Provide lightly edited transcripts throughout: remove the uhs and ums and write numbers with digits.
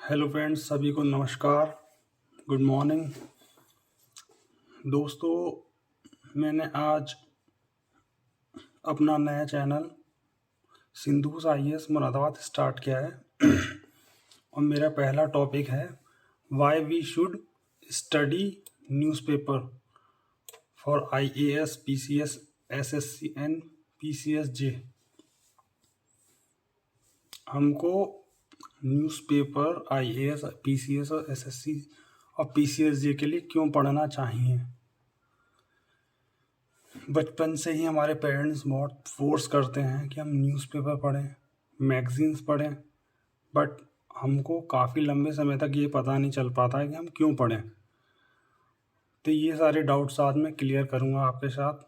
Hello friends, सभी को नमस्कार। गुड मॉर्निंग दोस्तों। मैंने आज अपना नया channel Sindhus IAS Moradabad start किया है और मेरा पहला टॉपिक है why we should study newspaper for IAS, PCS, SSC and PCSJ। हमको न्यूज़पेपर IAS, PCS और SSC और PCSJ के लिए क्यों पढ़ना चाहिए। बचपन से ही हमारे पेरेंट्स बहुत फोर्स करते हैं कि हम न्यूज़पेपर पढ़ें, मैगज़ीन्स पढ़ें, बट हमको काफ़ी लंबे समय तक ये पता नहीं चल पाता है कि हम क्यों पढ़ें। तो ये सारे डाउट्स आज मैं क्लियर करूँगा आपके साथ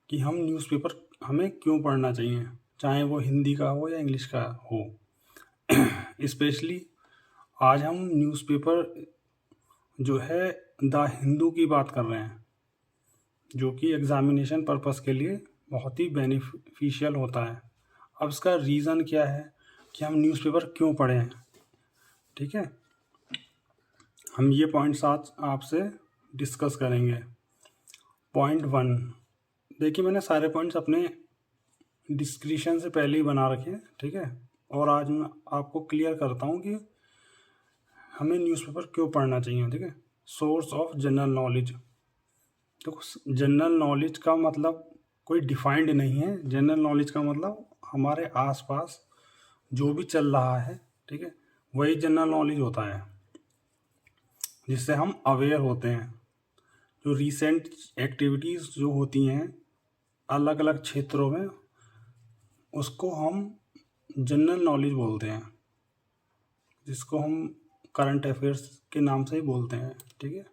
कि हम न्यूज़पेपर हमें क्यों पढ़ना चाहिए, चाहे वो हिंदी का हो या इंग्लिश का हो। स्पेशली आज हम न्यूज़पेपर जो है द हिंदू की बात कर रहे हैं, जो कि एग्ज़ामिनेशन पर्पस के लिए बहुत ही बेनिफिशियल होता है। अब इसका रीज़न क्या है कि हम न्यूज़पेपर क्यों पढ़ें हैं, ठीक है। हम ये पॉइंट्स आज आपसे डिस्कस करेंगे। पॉइंट 1, देखिए मैंने सारे पॉइंट्स अपने डिस्क्रिप्शन से पहले ही बना रखे हैं, ठीक है। और आज मैं आपको क्लियर करता हूँ कि हमें न्यूज़पेपर क्यों पढ़ना चाहिए, ठीक है। Source of general knowledge. तो जनरल नॉलेज का मतलब कोई डिफाइंड नहीं है। जनरल नॉलेज का मतलब हमारे आसपास जो भी चल रहा है, ठीक है, वही जनरल नॉलेज होता है, जिससे हम अवेयर होते हैं। जो रीसेंट एक्टिविटीज़ जो होती हैं अलग अलग क्षेत्रों में, उसको हम जनरल नॉलेज बोलते हैं, जिसको हम करंट अफेयर्स के नाम से ही बोलते हैं, ठीक है।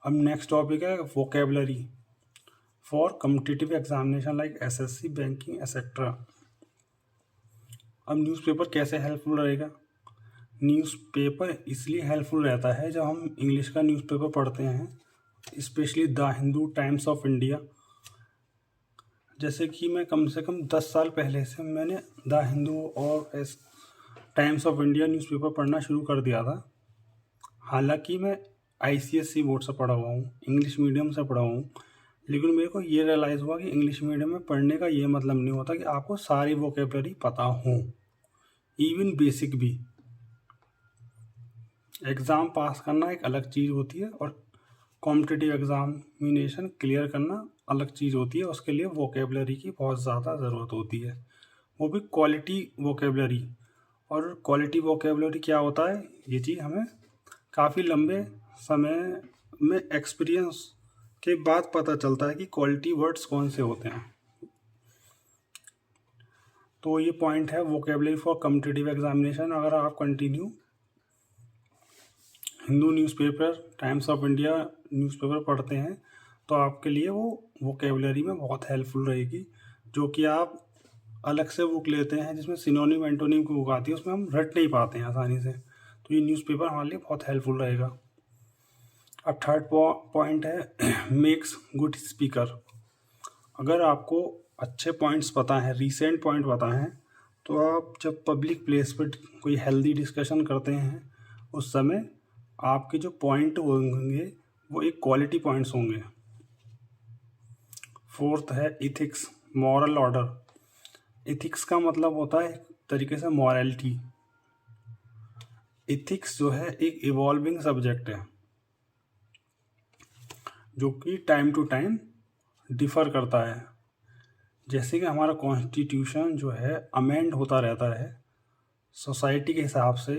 अब नेक्स्ट टॉपिक है vocabulary for competitive examination like SSC, banking etcetera. अब न्यूज़पेपर कैसे हेल्पफुल रहेगा। न्यूज़पेपर इसलिए हेल्पफुल रहता है जब हम इंग्लिश का न्यूज़पेपर पढ़ते हैं, specially the Hindu, times of India. जैसे कि मैं कम से कम 10 साल पहले से मैंने द हिंदू और टाइम्स ऑफ इंडिया न्यूज़पेपर पढ़ना शुरू कर दिया था। हालांकि मैं ICSE बोर्ड से पढ़ा हुआ हूँ, इंग्लिश मीडियम से पढ़ा हुआ हूँ, लेकिन मेरे को ये रियलाइज़ हुआ कि इंग्लिश मीडियम में पढ़ने का ये मतलब नहीं होता कि आपको सारी वोकेबलरी पता हो, इवन बेसिक भी। एग्ज़ाम पास करना एक अलग चीज़ होती है और कॉम्पिटिटिव एग्ज़ामिनेशन क्लियर करना अलग चीज़ होती है। उसके लिए वोकेबलरी की बहुत ज़्यादा ज़रूरत होती है, वो भी क्वालिटी वोकेबलरी। और क्वालिटी वोकेबलरी क्या होता है, ये चीज़ हमें काफ़ी लंबे समय में एक्सपीरियंस के बाद पता चलता है कि क्वालिटी वर्ड्स कौन से होते हैं। तो ये पॉइंट है वोकेबलरी फॉर कॉम्पिटिटिव एग्जामिनेशन। अगर आप continue Hindu newspaper, times of India newspaper पढ़ते हैं तो आपके लिए वो वोकेबलरी में बहुत हेल्पफुल रहेगी। जो कि आप अलग से बुक लेते हैं जिसमें सिनोनिम एंटोनिम की बुक आती है, उसमें हम रट नहीं पाते हैं आसानी से, तो ये न्यूज़पेपर हमारे लिए बहुत हेल्पफुल रहेगा। अब थर्ड पॉइंट है मेक्स गुड स्पीकर। अगर आपको अच्छे पॉइंट्स पता है, रीसेंट पॉइंट पता है, तो आप जब पब्लिक प्लेस पर कोई हेल्दी डिस्कशन करते हैं उस समय आपके जो पॉइंट होंगे वो एक क्वालिटी पॉइंट्स होंगे। फोर्थ है इथिक्स, मॉरल ऑर्डर। इथिक्स का मतलब होता है एक तरीके से मॉरलिटी। इथिक्स जो है एक इवॉल्विंग सब्जेक्ट है, जो कि टाइम टू टाइम डिफ़र करता है। जैसे कि हमारा कॉन्स्टिट्यूशन जो है अमेंड होता रहता है सोसाइटी के हिसाब से,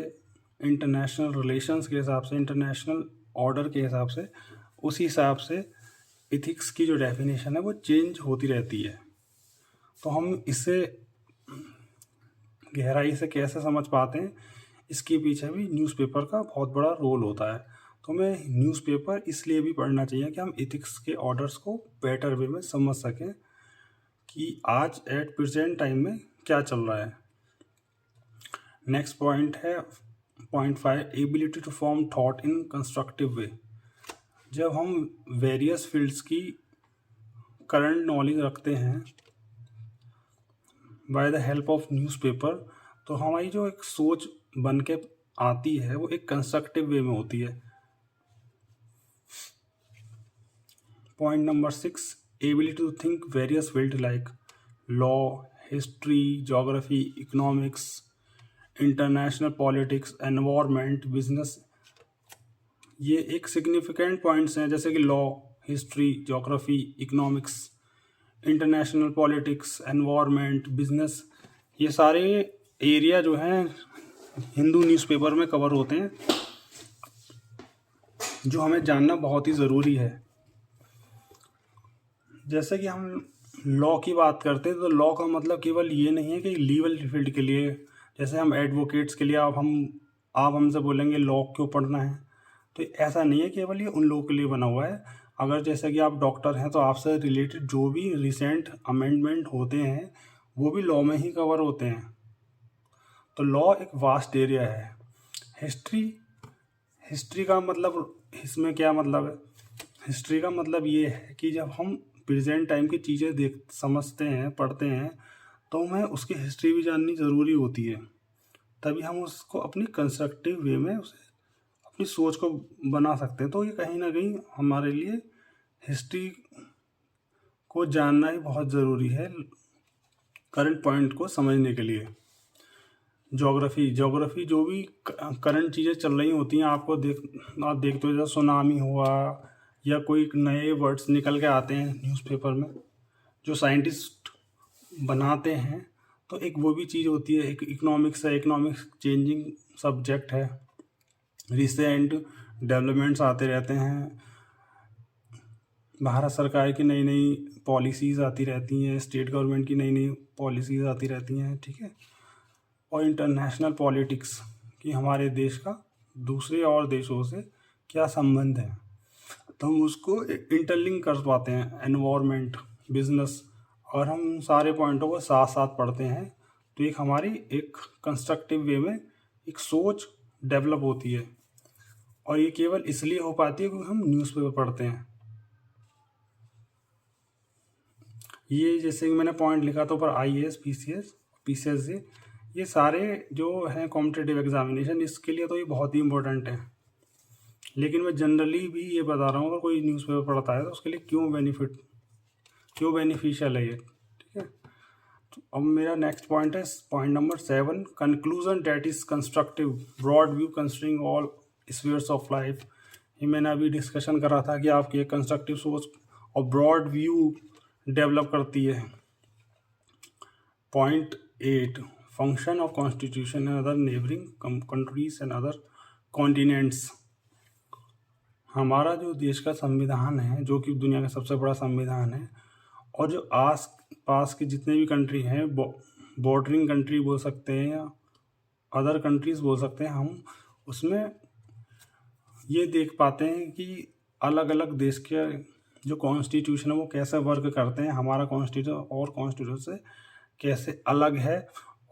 इंटरनेशनल रिलेशंस के हिसाब से, इंटरनेशनल ऑर्डर के हिसाब से। उसी हिसाब से इथिक्स की जो डेफिनेशन है वो चेंज होती रहती है। तो हम इसे गहराई से कैसे समझ पाते हैं, इसके पीछे भी न्यूज़पेपर का बहुत बड़ा रोल होता है। तो हमें न्यूज़पेपर इसलिए भी पढ़ना चाहिए कि हम इथिक्स के ऑर्डर्स को बेटर वे में समझ सकें कि आज एट प्रेजेंट टाइम में क्या चल रहा है। नेक्स्ट पॉइंट है point 5, ability to form thought in constructive way. जब हम वेरियस फील्ड्स की करंट नॉलेज रखते हैं by the help of newspaper, तो हमारी जो एक सोच बन के आती है वो एक कंस्ट्रक्टिव वे में होती है। Point number 6, ability to think various field like law, history, geography, economics, international politics, environment, business. ये एक सिग्निफिकेंट पॉइंट्स हैं, जैसे कि law, history, geography, economics, international politics, environment, business. ये सारे एरिया जो हैं हिंदू न्यूज़पेपर में कवर होते हैं, जो हमें जानना बहुत ही ज़रूरी है। जैसे कि हम लॉ की बात करते हैं तो लॉ का मतलब केवल ये नहीं है कि लीगल फील्ड के लिए, जैसे हम एडवोकेट्स के लिए आप हमसे बोलेंगे लॉ क्यों पढ़ना है, तो ऐसा नहीं है केवल ये उन लोगों के लिए बना हुआ है। अगर जैसे कि आप डॉक्टर हैं तो आपसे रिलेटेड जो भी रिसेंट अमेंडमेंट होते हैं वो भी लॉ में ही कवर होते हैं। तो लॉ एक वास्ट एरिया है। हिस्ट्री का मतलब, इसमें क्या मतलब है? हिस्ट्री का मतलब ये है कि जब हम प्रेजेंट टाइम की चीज़ें समझते हैं, पढ़ते हैं, तो हमें उसकी हिस्ट्री भी जाननी ज़रूरी होती है। तभी हम उसको अपनी कंस्ट्रक्टिव वे में उसे अपनी सोच को बना सकते हैं। तो ये कहीं ना कहीं हमारे लिए हिस्ट्री को जानना ही बहुत ज़रूरी है करंट पॉइंट को समझने के लिए। ज्योग्राफी जो भी करंट चीज़ें चल रही होती हैं, आप देखते हो, जैसे सुनामी हुआ या कोई नए वर्ड्स निकल के आते हैं न्यूज़पेपर में जो साइंटिस्ट बनाते हैं, तो एक वो भी चीज़ होती है। एक इकोनॉमिक्स है, इकोनॉमिक्स चेंजिंग सब्जेक्ट है, रिसेंट डेवलपमेंट्स आते रहते हैं, भारत सरकार की नई नई पॉलिसीज़ आती रहती हैं, स्टेट गवर्नमेंट की नई नई पॉलिसीज़ आती रहती हैं, ठीक है। और इंटरनेशनल पॉलिटिक्स कि हमारे देश का दूसरे और देशों से क्या संबंध है, तो हम उसको इंटरलिंक कर पाते हैं। एनवायरनमेंट, बिजनेस, और हम सारे पॉइंटों को साथ साथ पढ़ते हैं तो एक हमारी एक कंस्ट्रक्टिव वे में एक सोच डेवलप होती है। और ये केवल इसलिए हो पाती है क्योंकि हम न्यूज़पेपर पढ़ते हैं। ये जैसे कि मैंने पॉइंट लिखा था ऊपर, IAS, PCS, ये सारे जो हैं कॉम्पिटिटिव एग्जामिनेशन, इसके लिए तो ये बहुत ही इंपॉर्टेंट है। लेकिन मैं जनरली भी ये बता रहा हूँ, अगर कोई न्यूज़पेपर पढ़ता है तो उसके लिए क्यों बेनिफिशियल है ये, ठीक है। तो अब मेरा नेक्स्ट पॉइंट है point number 7, conclusion that is constructive broad view considering all spheres of life. ये मैंने अभी डिस्कशन करा था कि आपकी एक कंस्ट्रक्टिव सोच और ब्रॉड व्यू डेवलप करती है। Point 8, function of constitution and other neighbouring countries and other continents. हमारा जो देश का संविधान है, जो कि दुनिया का सबसे बड़ा संविधान है, और जो आस पास की जितने भी कंट्री हैं, बॉर्डरिंग कंट्री बोल सकते हैं या अदर कंट्रीज़ बोल सकते हैं, हम उसमें ये देख पाते हैं कि अलग अलग देश के जो कॉन्स्टिट्यूशन है वो कैसे वर्क करते हैं, हमारा कॉन्स्टिट्यूशन और कॉन्स्टिट्यूशन से कैसे अलग है।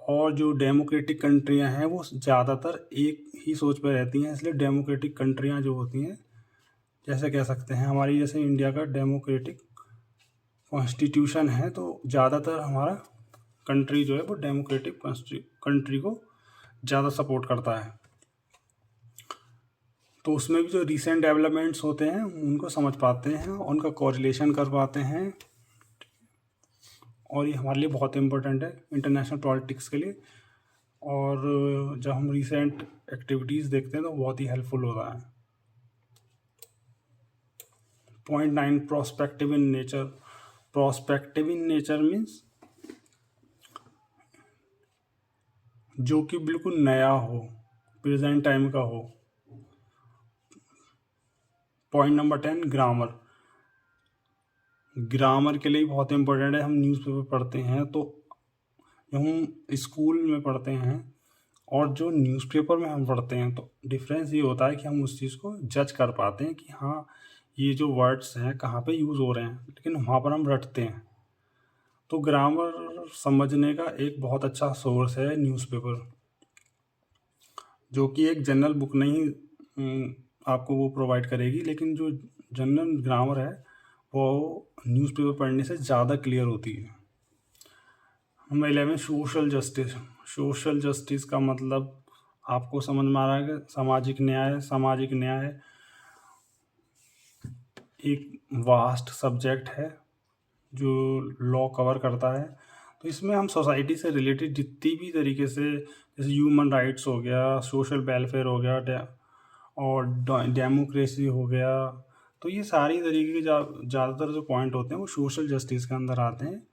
और जो डेमोक्रेटिक कंट्रियां हैं वो ज़्यादातर एक ही सोच पे रहती हैं, इसलिए डेमोक्रेटिक कंट्रियां जो होती हैं, जैसे कह सकते हैं हमारी जैसे इंडिया का डेमोक्रेटिक कॉन्स्टिट्यूशन है, तो ज़्यादातर हमारा कंट्री जो है वो डेमोक्रेटिक कंट्री को ज़्यादा सपोर्ट करता है। तो उसमें भी जो रिसेंट डेवलपमेंट्स होते हैं उनको समझ पाते हैं, उनका कोरिलेशन कर पाते हैं, और ये हमारे लिए बहुत इम्पोर्टेंट है इंटरनेशनल पॉलिटिक्स के लिए। और जब हम रिसेंट एक्टिविटीज़ देखते हैं तो बहुत ही हेल्पफुल होता है। Point 9, prospective in nature. Prospective in nature means जो कि बिल्कुल नया हो, प्रेजेंट टाइम का हो। पॉइंट नंबर 10, ग्रामर के लिए बहुत इम्पोर्टेंट है। हम न्यूज़पेपर पढ़ते हैं तो जो हम स्कूल में पढ़ते हैं और जो न्यूज़पेपर में हम पढ़ते हैं, तो डिफरेंस ये होता है कि हम उस चीज़ को जज कर पाते हैं कि हाँ ये जो वर्ड्स हैं कहाँ पे यूज़ हो रहे हैं, लेकिन वहाँ पर हम रटते हैं। तो ग्रामर समझने का एक बहुत अच्छा सोर्स है न्यूज़पेपर, जो कि एक जनरल बुक नहीं आपको वो प्रोवाइड करेगी, लेकिन जो जनरल ग्रामर है वो न्यूज़पेपर पढ़ने से ज़्यादा क्लियर होती है। Number 11, social justice. Social justice का मतलब आपको समझ में आ रहा है कि सामाजिक न्याय एक वास्ट सब्जेक्ट है जो लॉ कवर करता है। तो इसमें हम सोसाइटी से रिलेटेड जितनी भी तरीके से, जैसे ह्यूमन राइट्स हो गया, सोशल वेलफेयर हो गया, और डेमोक्रेसी हो गया, तो ये सारी तरीके के ज़्यादातर जो पॉइंट होते हैं वो सोशल जस्टिस के अंदर आते हैं।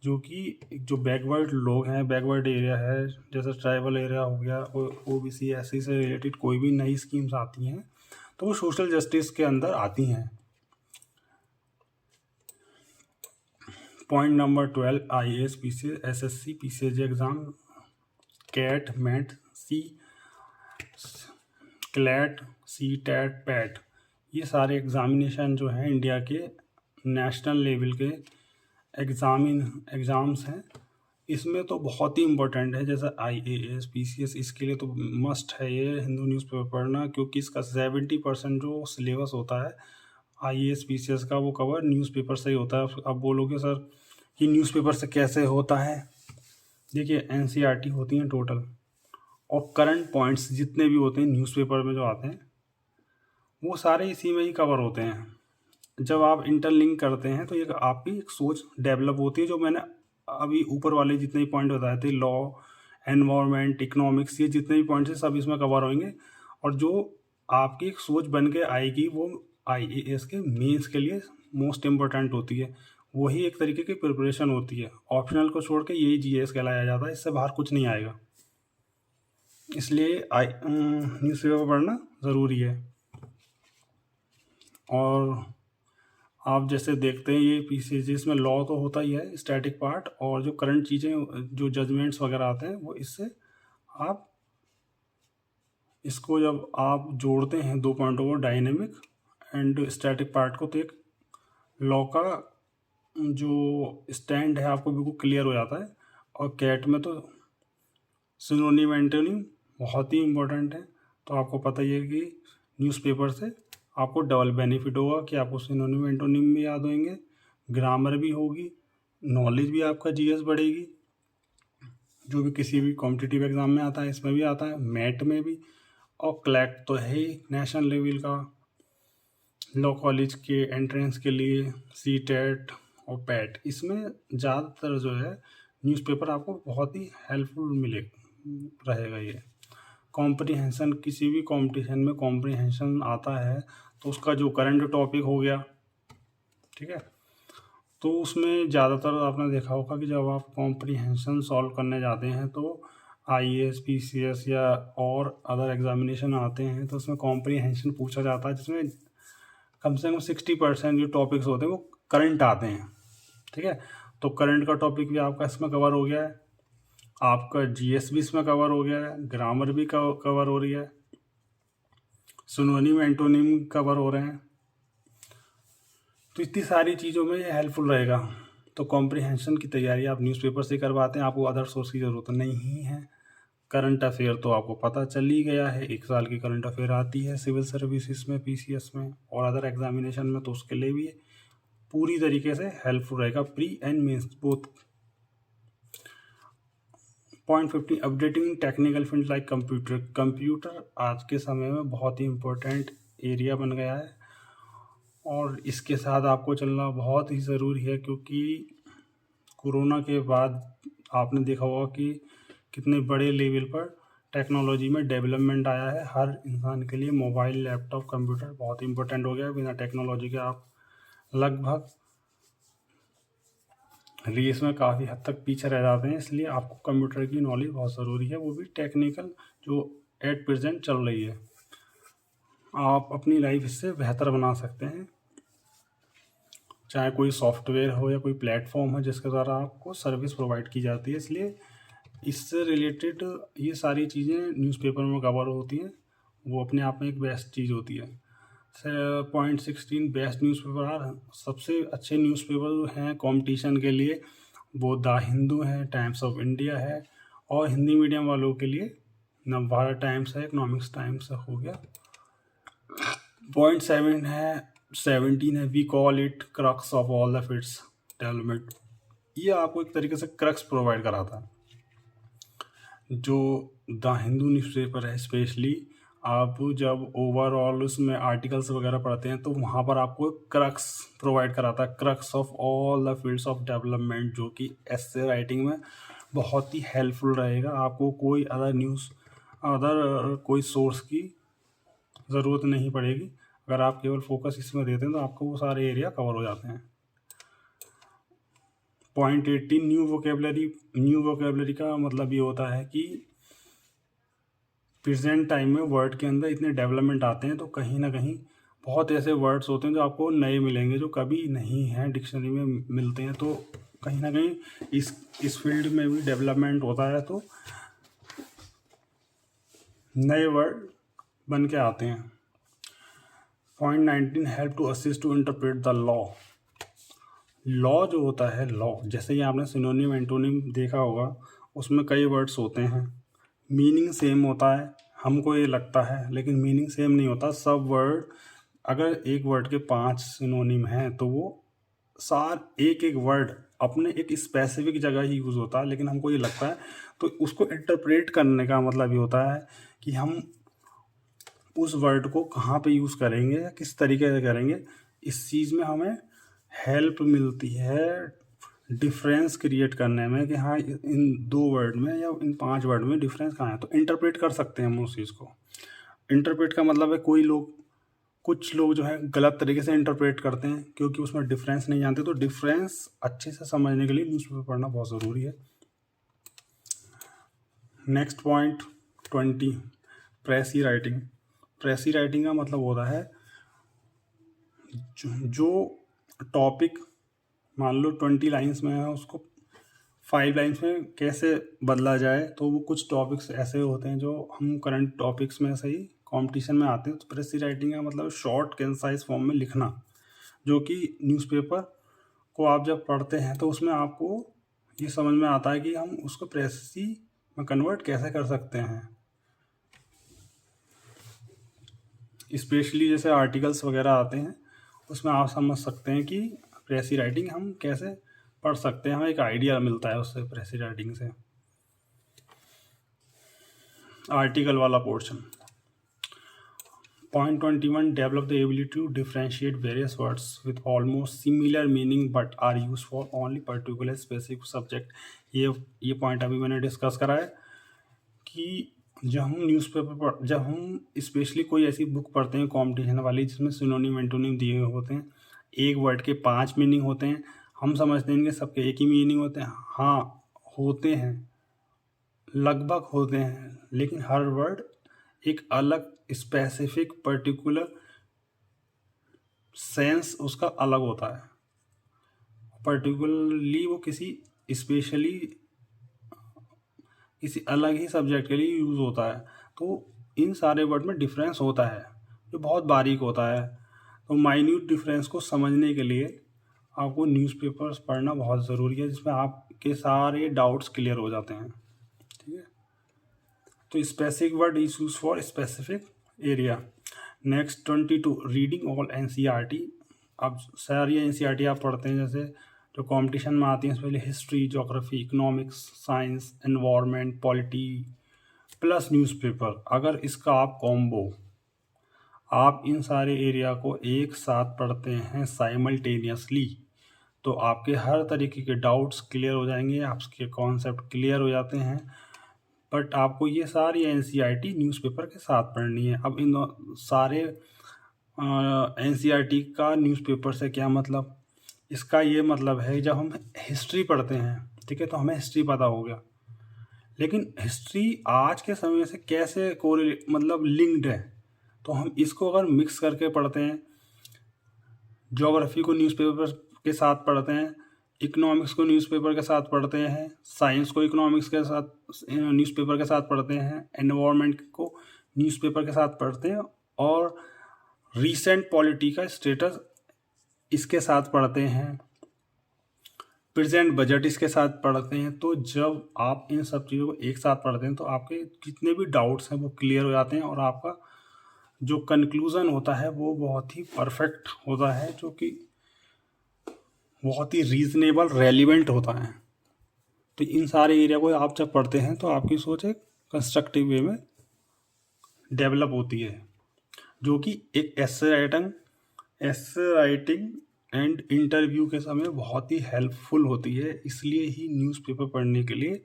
जो कि जो बैकवर्ड लोग हैं, बैकवर्ड एरिया है, जैसे ट्राइबल एरिया हो गया, ओबीसी एससी से रिलेटेड कोई भी नई स्कीम्स आती हैं तो वो सोशल जस्टिस के अंदर आती हैं। Point number 12, IAS, PCS, SSC, PCSG exam, CAT, MAT, CLAT, CTET, PAT, ये सारे एग्ज़ामिनेशन जो हैं इंडिया के नेशनल लेवल के एग्ज़ाम्स हैं। इसमें तो बहुत ही इम्पोर्टेंट है, जैसे IAS, PCS, इसके लिए तो मस्ट है ये हिंदू न्यूज़पेपर पढ़ना, क्योंकि इसका 70% जो सिलेबस होता है IAS, PCS का वो कवर न्यूज़पेपर से ही होता है। अब बोलोगे सर कि न्यूज़पेपर से कैसे होता है? देखिए, NCERT होती हैं टोटल, और करंट पॉइंट्स जितने भी होते हैं न्यूज़पेपर में जो आते हैं वो सारे इसी में ही कवर होते हैं। जब आप इंटरलिंक करते हैं तो ये आपकी एक सोच डेवलप होती है। जो मैंने अभी ऊपर वाले जितने भी पॉइंट बताए थे, लॉ, एनवायरनमेंट, इकोनॉमिक्स, ये जितने भी पॉइंट्स हैं सब इसमें कवर होंगे, और जो आपकी एक सोच बन के आएगी वो IAS के मेंस के लिए मोस्ट इम्पोर्टेंट होती है। वही एक तरीके की प्रिपरेशन होती है। ऑप्शनल को छोड़ के यही GS कहलाया जाता है, इससे बाहर कुछ नहीं आएगा। इसलिए न्यूज़पेपर पढ़ना ज़रूरी है। और आप जैसे देखते हैं ये PCG, इसमें लॉ तो होता ही है, स्टैटिक पार्ट, और जो करंट चीज़ें, जो जजमेंट्स वगैरह आते हैं वो इससे आप इसको जब आप जोड़ते हैं दो पॉइंटों को, डायनेमिक एंड स्टैटिक पार्ट को, तो एक लॉ का जो स्टैंड है आपको बिल्कुल क्लियर हो जाता है। और कैट में तो सिनोनिम एंटोनिम बहुत ही इम्पोर्टेंट है। तो आपको पता ही है कि न्यूज़पेपर से आपको डबल बेनिफिट होगा कि आपको सिनोनिम एंटोनिम भी याद होंगे, ग्रामर भी होगी, नॉलेज भी आपका GS बढ़ेगी, जो भी किसी भी कॉम्पिटिटिव एग्ज़ाम में आता है इसमें भी आता है, मैट में भी। और क्लैट तो है ही नेशनल लेवल का लॉ कॉलेज के एंट्रेंस के लिए, CTET और पैट, इसमें ज़्यादातर जो है न्यूज़पेपर आपको बहुत ही हेल्पफुल रहेगा। ये कॉम्प्रिहेंशन, किसी भी कॉम्पिटिशन में कॉम्प्रिहेंशन आता है तो उसका जो करंट टॉपिक हो गया, ठीक है, तो उसमें ज़्यादातर आपने देखा होगा कि जब आप कॉम्प्रिहेंशन सॉल्व करने जाते हैं तो IAS, PCS या और अदर एग्जामिनेशन आते हैं तो उसमें कॉम्प्रिहेंशन पूछा जाता है, जिसमें कम से कम 60% जो टॉपिक्स होते हैं वो करंट आते हैं। ठीक है, तो करंट का टॉपिक भी आपका इसमें कवर हो गया है, आपका GS भी इसमें कवर हो गया है, ग्रामर भी कवर हो रही है, सिनोनिम एंटोनिम कवर हो रहे हैं। तो इतनी सारी चीज़ों में ये हेल्पफुल रहेगा। तो कॉम्प्रिहेंशन की तैयारी आप न्यूज़पेपर से करवाते हैं, आपको अदर सोर्स की ज़रूरत नहीं है। करंट अफेयर तो आपको पता चल ही गया है, 1 साल की करंट अफेयर आती है सिविल सर्विसेज में, PCS में और अदर एग्जामिनेशन में, तो उसके लिए भी पूरी तरीके से हेल्पफुल रहेगा, pre and mains both. Point 15, updating technical field like computer आज के समय में बहुत ही इम्पोर्टेंट एरिया बन गया है, और इसके साथ आपको चलना बहुत ही ज़रूरी है, क्योंकि कोरोना के बाद आपने देखा होगा कि कितने बड़े लेवल पर टेक्नोलॉजी में डेवलपमेंट आया है। हर इंसान के लिए मोबाइल, लैपटॉप, कंप्यूटर बहुत इंपॉर्टेंट हो गया है। बिना टेक्नोलॉजी के आप लगभग रेस में काफ़ी हद तक पीछे रह जाते हैं, इसलिए आपको कंप्यूटर की नॉलेज बहुत ज़रूरी है, वो भी टेक्निकल जो एट प्रेजेंट चल रही है। आप अपनी लाइफ इससे बेहतर बना सकते हैं, चाहे कोई सॉफ्टवेयर हो या कोई प्लेटफॉर्म हो जिसके द्वारा आपको सर्विस प्रोवाइड की जाती है। इसलिए इससे रिलेटेड ये सारी चीज़ें न्यूज़पेपर में कवर होती हैं, वो अपने आप में एक बेस्ट चीज़ होती है। पॉइंट 16, बेस्ट न्यूज़पेपर, सबसे अच्छे न्यूज़पेपर हैं कंपटीशन के लिए वो द हिंदू है, टाइम्स ऑफ इंडिया है, और हिंदी मीडियम वालों के लिए नवभारत टाइम्स है, इकोनॉमिक्स टाइम्स हो गया। पॉइंट 17 है, we call it crux of all the fits development. ये आपको एक तरीके से क्रक्स प्रोवाइड कराता है। जो द हिंदू न्यूज़पेपर है स्पेशली, आप जब ओवरऑल उसमें आर्टिकल्स वगैरह पढ़ते हैं तो वहाँ पर आपको क्रक्स प्रोवाइड कराता है, crux of all the fields of development, जो कि एस्से राइटिंग में बहुत ही हेल्पफुल रहेगा। आपको कोई अदर कोई सोर्स की ज़रूरत नहीं पड़ेगी। अगर आप केवल फोकस इसमें देते हैं तो आपको वो सारे एरिया कवर हो जाते हैं। पॉइंट 18, न्यू वोकेबलरी का मतलब ये होता है कि प्रेजेंट टाइम में वर्ड के अंदर इतने डेवलपमेंट आते हैं तो कहीं ना कहीं बहुत ऐसे वर्ड्स होते हैं जो आपको नए मिलेंगे, जो कभी नहीं हैं डिक्शनरी में मिलते हैं। तो कहीं ना कहीं इस फील्ड में भी डेवलपमेंट होता है, तो नए वर्ड बन के आते हैं। Point 19, help to assist to interpret the law. Law जो होता है, लॉ जैसे कि आपने सिनोनिम एंटोनिम देखा होगा, उसमें कई वर्ड्स होते हैं, मीनिंग सेम होता है, हमको ये लगता है, लेकिन मीनिंग सेम नहीं होता। सब वर्ड, अगर एक वर्ड के 5 सिनोनिम हैं तो वो एक एक वर्ड अपने एक स्पेसिफिक जगह ही यूज़ होता है, लेकिन हमको ये लगता है। तो उसको इंटरप्रेट करने का मतलब ये होता है कि हम उस वर्ड को कहाँ पे यूज़ करेंगे या किस तरीके से करेंगे। इस चीज़ में हमें हेल्प मिलती है डिफरेंस क्रिएट करने में, कि हाँ इन 2 वर्ड में या इन 5 वर्ड में डिफरेंस कहाँ है, तो इंटरप्रेट कर सकते हैं हम उस चीज़ को। इंटरप्रेट का मतलब है कुछ लोग जो है गलत तरीके से इंटरप्रेट करते हैं क्योंकि उसमें डिफरेंस नहीं जानते। तो डिफरेंस अच्छे से समझने के लिए न्यूज़पेपर पढ़ना बहुत ज़रूरी है। Next point 20, प्रेसी writing. प्रेसी राइटिंग का मतलब होता है जो टॉपिक मान लो 20 लाइन्स में है, उसको 5 लाइन्स में कैसे बदला जाए। तो वो कुछ टॉपिक्स ऐसे होते हैं जो हम करंट टॉपिक्स में से ही कंपटीशन में आते हैं। तो प्रेसी राइटिंग का मतलब शॉर्ट कंसाइज फॉर्म में लिखना, जो कि न्यूज़पेपर को आप जब पढ़ते हैं तो उसमें आपको ये समझ में आता है कि हम उसको प्रेसी में कन्वर्ट कैसे कर सकते हैं। स्पेशली जैसे आर्टिकल्स वगैरह आते हैं, उसमें आप समझ सकते हैं कि प्रेसी राइटिंग हम कैसे पढ़ सकते हैं, हमें एक आइडिया मिलता है उससे, प्रेसी राइटिंग से। आर्टिकल वाला portion. Point 21, develop the ability to differentiate various words with almost similar meaning but are use for only particular specific subject. ये पॉइंट अभी मैंने डिस्कस करा है कि जब हम स्पेशली कोई ऐसी बुक पढ़ते हैं कॉम्पिटिशन वाली जिसमें सिनोनिम एंटोनिम दिए हुए होते हैं, एक वर्ड के 5 मीनिंग होते हैं, हम समझते हैं कि सबके एक ही मीनिंग होते हैं। हाँ होते हैं, लगभग होते हैं, लेकिन हर वर्ड एक अलग स्पेसिफिक पर्टिकुलर सेंस उसका अलग होता है। पर्टिकुलरली वो स्पेशली किसी अलग ही सब्जेक्ट के लिए यूज़ होता है। तो इन सारे वर्ड में डिफरेंस होता है जो बहुत बारीक होता है। तो माइन्यूट डिफरेंस को समझने के लिए आपको न्यूज़पेपर्स पढ़ना बहुत ज़रूरी है, जिसमें आपके सारे डाउट्स क्लियर हो जाते हैं। ठीक है, तो specific word is use for specific area. Next 22, reading all NCERT। अब सारी NCERT आप पढ़ते हैं, जैसे जो कंपटीशन में आती हैं, पहले history, geography, economics, science, environment, polity plus newspaper. अगर इसका आप कॉम्बो, आप इन सारे एरिया को एक साथ पढ़ते हैं साइमल्टेनियसली, तो आपके हर तरीके के डाउट्स क्लियर हो जाएंगे, आपके कॉन्सेप्ट क्लियर हो जाते हैं। बट आपको ये सारी NCERT न्यूज़पेपर के साथ पढ़नी है। अब इन सारे NCERT का न्यूज़पेपर से क्या मतलब, इसका ये मतलब है जब हम हिस्ट्री पढ़ते हैं, ठीक है, तो हमें हिस्ट्री पता हो गया, लेकिन हिस्ट्री आज के समय से कैसे मतलब लिंक्ड है, तो हम इसको अगर मिक्स करके पढ़ते हैं, ज्योग्राफी को न्यूज़पेपर के साथ पढ़ते हैं, इकोनॉमिक्स को न्यूज़पेपर के साथ पढ़ते हैं, साइंस को इकोनॉमिक्स के साथ न्यूज़पेपर के साथ पढ़ते हैं, एनवायरनमेंट को न्यूज़पेपर के साथ पढ़ते हैं, और रीसेंट पॉलिटी का स्टेटस इसके साथ पढ़ते हैं, प्रेजेंट बजट इसके साथ पढ़ते हैं। तो जब आप इन सब चीज़ों को एक साथ पढ़ते हैं तो आपके जितने भी डाउट्स हैं वो क्लियर हो जाते हैं, और आपका जो कंक्लूज़न होता है वो बहुत ही परफेक्ट होता है, जो कि बहुत ही रीजनेबल रेलिवेंट होता है। तो इन सारे एरिया को आप जब पढ़ते हैं तो आपकी सोच एक कंस्ट्रक्टिव वे में डेवलप होती है, जो कि एक एसे राइटिंग एंड इंटरव्यू के समय बहुत ही हेल्पफुल होती है। इसलिए ही न्यूज़पेपर पढ़ने के लिए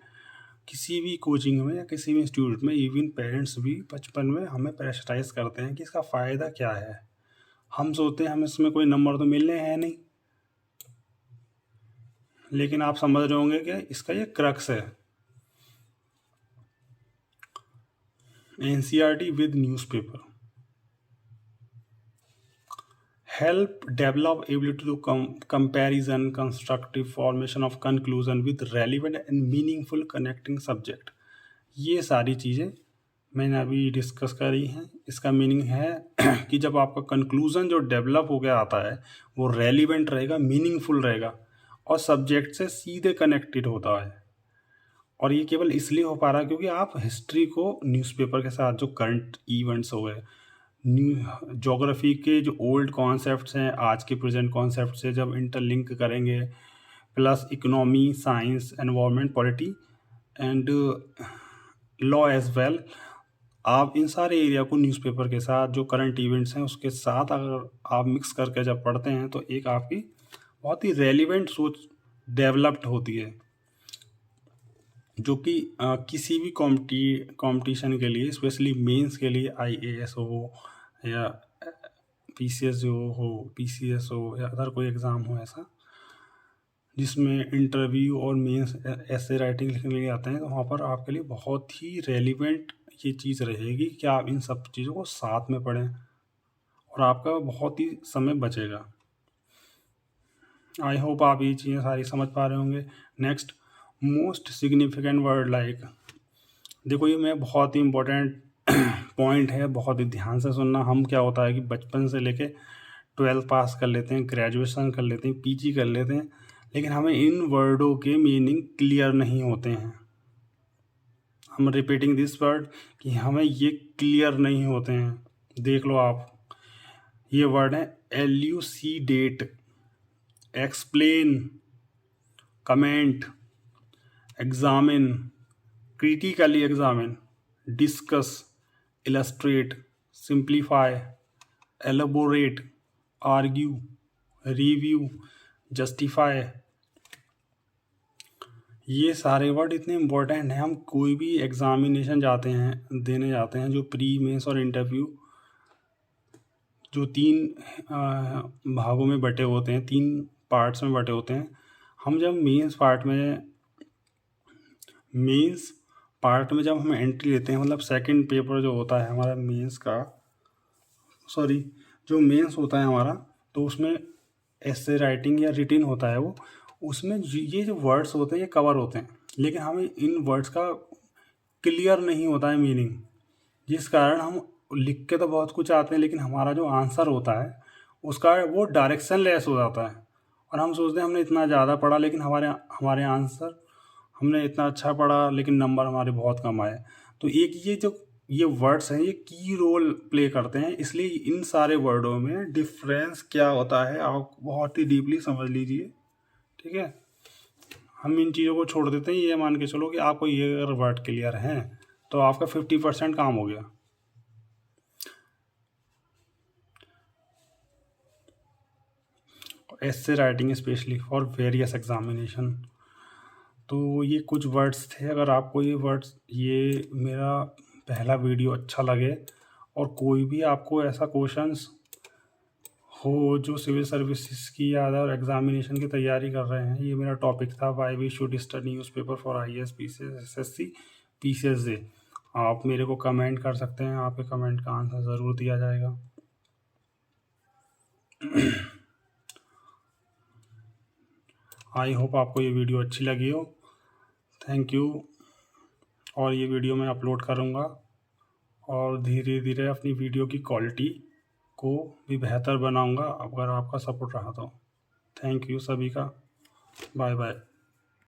किसी भी कोचिंग में या किसी भी इंस्टीट्यूट में इवन पेरेंट्स भी बचपन में हमें प्रेशराइज करते हैं कि इसका फ़ायदा क्या है। हम सोचते हैं हमें इसमें कोई नंबर तो मिलने हैं नहीं, लेकिन आप समझ रहे होंगे कि इसका ये क्रक्स है। NCERT with newspaper help develop ability to comparison, constructive formation of conclusion with relevant and meaningful connecting subject। ये सारी चीज़ें मैंने अभी डिस्कस करी हैं। इसका मीनिंग है कि जब आपका कंक्लूज़न जो डेवलप हो गया आता है वो रेलिवेंट रहेगा, मीनिंगफुल रहेगा और सब्जेक्ट से सीधे कनेक्टेड होता है। और ये केवल इसलिए हो पा रहा है क्योंकि आप हिस्ट्री को न्यूज़पेपर के साथ, जो करंट इवेंट्स हो गए, ज्योग्राफी के जो ओल्ड कॉन्सेप्ट्स हैं आज के प्रेजेंट कॉन्सेप्ट से जब इंटरलिंक करेंगे, plus economy, science, environment, polity and law as well, आप इन सारे एरिया को न्यूज़पेपर के साथ, जो करंट इवेंट्स हैं उसके साथ अगर आप मिक्स करके जब पढ़ते हैं तो एक आपकी बहुत ही रेलिवेंट सोच डेवलप्ड होती है, जो कि किसी भी कंपटीशन के लिए, स्पेशली मेंस के लिए, आईएएस हो या पीसीएस हो या अदर कोई एग्ज़ाम हो ऐसा जिसमें इंटरव्यू और मेंस ऐसे राइटिंग लिखने के लिए आते हैं, तो वहाँ पर आपके लिए बहुत ही रेलिवेंट ये चीज़ रहेगी कि आप इन सब चीज़ों को साथ में पढ़ें और आपका बहुत ही समय बचेगा। आई होप आप ये चीज़ें सारी समझ पा रहे होंगे। Next, most significant word like, देखो ये मैं बहुत ही इम्पोर्टेंट पॉइंट है, बहुत ही ध्यान से सुनना। हम क्या होता है कि बचपन से लेके 12th पास कर लेते हैं, ग्रेजुएशन कर लेते हैं, पीजी कर लेते हैं, लेकिन हमें इन वर्डों के मीनिंग क्लियर नहीं होते हैं। हम रिपीटिंग दिस वर्ड कि हमें ये क्लियर नहीं होते हैं। देख लो आप, ये वर्ड है elucidate, explain, comment, examine, critically examine, discuss, illustrate, simplify, elaborate, argue, review, justify। ये सारे वर्ड इतने इम्पोर्टेंट हैं। हम कोई भी एग्ज़ामिनेशन देने जाते हैं, जो प्री मेंस और इंटरव्यू, जो 3 भागों में बटे होते हैं, 3 पार्ट्स में बटे होते हैं। हम जब मेंस पार्ट में जब हम एंट्री लेते हैं, मतलब सेकंड पेपर जो होता है हमारा जो मेंस होता है हमारा, तो उसमें ऐसे राइटिंग या रिटिन होता है, वो उसमें ये जो वर्ड्स होते हैं ये कवर होते हैं, लेकिन हमें इन वर्ड्स का क्लियर नहीं होता है मीनिंग, जिस कारण हम लिख के तो बहुत कुछ आते हैं, लेकिन हमारा जो आंसर होता है उसका वो डायरेक्शन लेस हो जाता है और हम सोचते हैं हमने इतना ज़्यादा पढ़ा, लेकिन हमारे आंसर, हमने इतना अच्छा पढ़ा लेकिन नंबर हमारे बहुत कम आए। तो ये वर्ड्स हैं, ये की रोल प्ले करते हैं। इसलिए इन सारे वर्डों में डिफरेंस क्या होता है आप बहुत ही डीपली समझ लीजिए, ठीक है। हम इन चीज़ों को छोड़ देते हैं, ये मान के चलो कि आपको ये अगर वर्ड क्लियर हैं तो आपका 50% काम हो गया। ऐसे writing specially for various examination. तो ये कुछ वर्ड्स थे। अगर आपको ये मेरा पहला वीडियो अच्छा लगे और कोई भी आपको ऐसा क्वेश्चंस हो जो सिविल सर्विसेज की या अदर एग्जामिनेशन की तैयारी कर रहे हैं, ये मेरा टॉपिक था, why we should study newspaper for IAS, PCS, SSC, PCSJ. आप मेरे को कमेंट कर सकते हैं, आपके कमेंट का आंसर ज़रूर दिया जाएगा। आई होप आपको ये वीडियो अच्छी लगी हो। Thank you. और ये वीडियो मैं अपलोड करूँगा और धीरे धीरे अपनी वीडियो की क्वालिटी को भी बेहतर बनाऊँगा अगर आपका सपोर्ट रहा तो। थैंक यू सभी का। Bye bye.